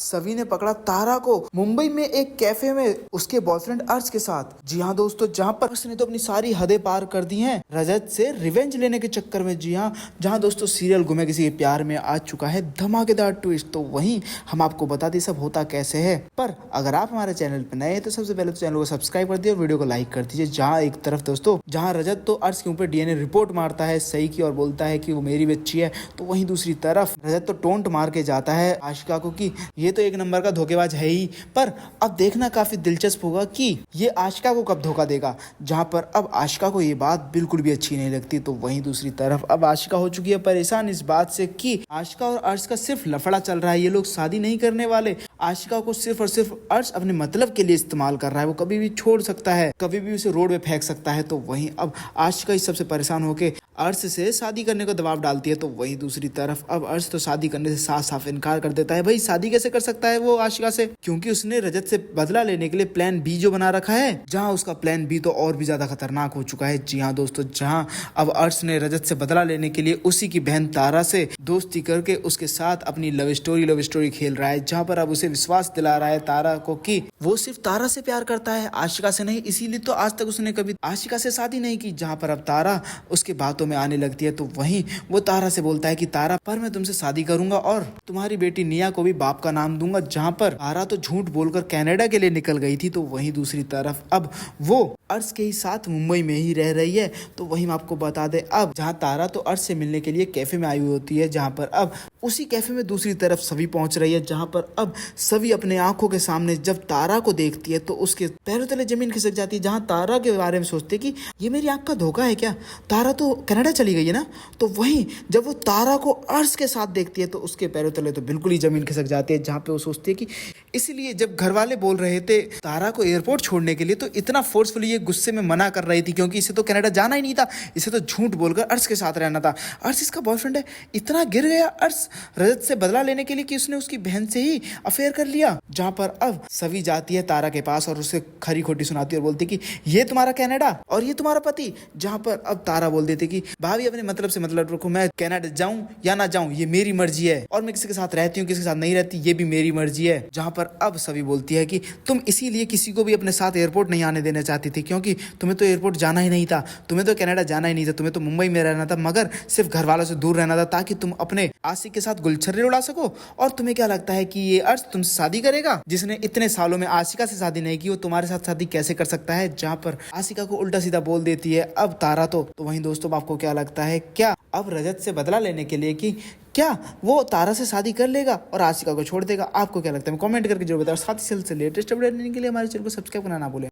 सवी ने पकड़ा तारा को मुंबई में एक कैफे में उसके बॉयफ्रेंड अर्श के साथ। जी हाँ दोस्तों, जहाँ पर उसने तो अपनी सारी हदें पार कर दी हैं रजत से रिवेंज लेने के चक्कर में। जी हाँ, जहाँ दोस्तों सीरियल गुमे किसी के प्यार में आ चुका है धमाकेदार ट्विस्ट, तो वहीं हम आपको बता दें सब होता कैसे है। पर अगर आप हमारे चैनल पर नए हैं तो सबसे पहले तो चैनल को सब्सक्राइब कर दिए और वीडियो को लाइक कर दीजिए। जहाँ एक तरफ दोस्तों जहाँ रजत तो अर्श के ऊपर डीएनए रिपोर्ट मारता है सही की और बोलता है कि वो मेरी बच्ची है, तो वहीं दूसरी तरफ रजत तो टोंट मार के जाता है आशिका को कि ये तो एक नंबर का धोखेबाज है ही। पर अब देखना काफी दिलचस्प होगा कि ये आशिका को कब धोखा देगा, जहां पर अब आशिका को ये बात बिल्कुल भी अच्छी नहीं लगती। तो वहीं दूसरी तरफ अब आशिका हो चुकी है परेशान इस बात से कि आशिका और अर्श का सिर्फ लफड़ा चल रहा है, ये लोग शादी नहीं करने वाले। आशिका को सिर्फ और सिर्फ अर्श अपने मतलब के लिए इस्तेमाल कर रहा है, वो कभी भी छोड़ सकता है, कभी भी उसे रोड पे फेंक सकता है। तो वहीं अब आशिका इस सबसे परेशान होकर अर्श से शादी करने का दबाव डालती है। तो वहीं दूसरी तरफ अब अर्श तो शादी करने से साफ साफ इनकार कर देता है। भाई शादी कैसे कर सकता है वो आशिका से, क्योंकि उसने रजत से बदला लेने के लिए प्लान बी जो बना रखा है, जहां उसका प्लान बी तो और भी ज्यादा खतरनाक हो चुका है। जी हाँ दोस्तों, जहां अब अर्श ने रजत से बदला लेने के लिए उसी की बहन तारा से दोस्ती करके उसके साथ अपनी लव स्टोरी खेल रहा है, जहां पर अब उसे विश्वास दिला रहा है तारा को कि वो सिर्फ तारा से प्यार करता है, आशिका से नहीं। इसीलिए तो आज तक उसने कभी आशिका से शादी नहीं की। जहां पर अब तारा उसके बातों में आने लगती है, तो वहीं वो तारा से बोलता है कि तारा पर मैं तुमसे शादी करूंगा और तुम्हारी बेटी निया को भी बाप का नाम दूंगा। जहां पर तारा तो झूठ बोलकर कनाडा के लिए निकल गई थी। तो वहीं दूसरी तरफ अब वो अर्श के ही साथ मुंबई में ही रह रही है। तो वहीं मैं आपको बता दें अब जहां तारा तो अर्श से मिलने के लिए कैफे में आई हुई होती है, जहां पर अब उसी कैफे में दूसरी तरफ सवी पहुंच रही है, जहां पर अब सवी अपने आंखों के सामने जब तारा को देखती है तो उसके पैरों तले जमीन खिसक जाती है। जहां तारा के बारे में सोचते कि ये मेरी आंख का धोखा है क्या, तारा तो कनाडा चली गई है ना। तो वहीं जब वो तारा को अर्श के साथ देखती है तो उसके पैरों तले तो बिल्कुल ही जमीन खिसक जाती है, जहां पे वो सोचती है कि इसलिए जब घर वाले बोल रहे थे तारा को एयरपोर्ट छोड़ने के लिए तो इतना फोर्सफुली ये गुस्से में मना कर रही थी, क्योंकि इसे तो कनाडा जाना ही नहीं था, इसे तो झूठ बोलकर अर्श के साथ रहना था। अर्श इसका बॉयफ्रेंड है। इतना गिर गया अर्श रजत से बदला लेने के लिए कि उसने उसकी बहन से ही अफेयर कर लिया। जहां पर अब सवी जाती है तारा के पास और उसे खरी खोटी सुनाती है और बोलती कि ये तुम्हारा कनाडा और ये तुम्हारा पति। जहां पर अब तारा बोल देती कि भाभी अपने मतलब से मतलब रखो, मैं कनाडा जाऊं या ना जाऊं ये मेरी मर्जी है, और मैं किसी के साथ रहती हूँ किसी के साथ नहीं रहती ये भी मेरी मर्जी है। जहां पर अब सभी बोलती है कि तुम इसीलिए किसी को भी अपने साथ एयरपोर्ट नहीं आने देना चाहती थी, क्योंकि तुम्हें तो एयरपोर्ट जाना ही नहीं था, तुम्हें तो कनाडा जाना ही नहीं था, तुम्हें तो मुंबई में रहना था, मगर सिर्फ घर वालों से दूर रहना था ताकि तुम अपने आशिक के साथ गुलछर्रे उड़ा सको। और तुम्हें क्या लगता है कि ये अर्श तुमसे शादी करेगा, जिसने इतने सालों में आशिका से शादी नहीं की, वो तुम्हारे साथ शादी कैसे कर सकता है। जहां पर आशिका को उल्टा सीधा बोल देती है अब तारा तो वहीं दोस्तों आपको क्या लगता है, क्या अब रजत से बदला लेने के लिए कि क्या वो तारा से शादी कर लेगा और आशिका को छोड़ देगा? आपको क्या लगता है कमेंट करके जरूर बताओ। साथ ही से लेटेस्ट अपडेट लेने के लिए हमारे चैनल को सब्सक्राइब करना ना भूलें।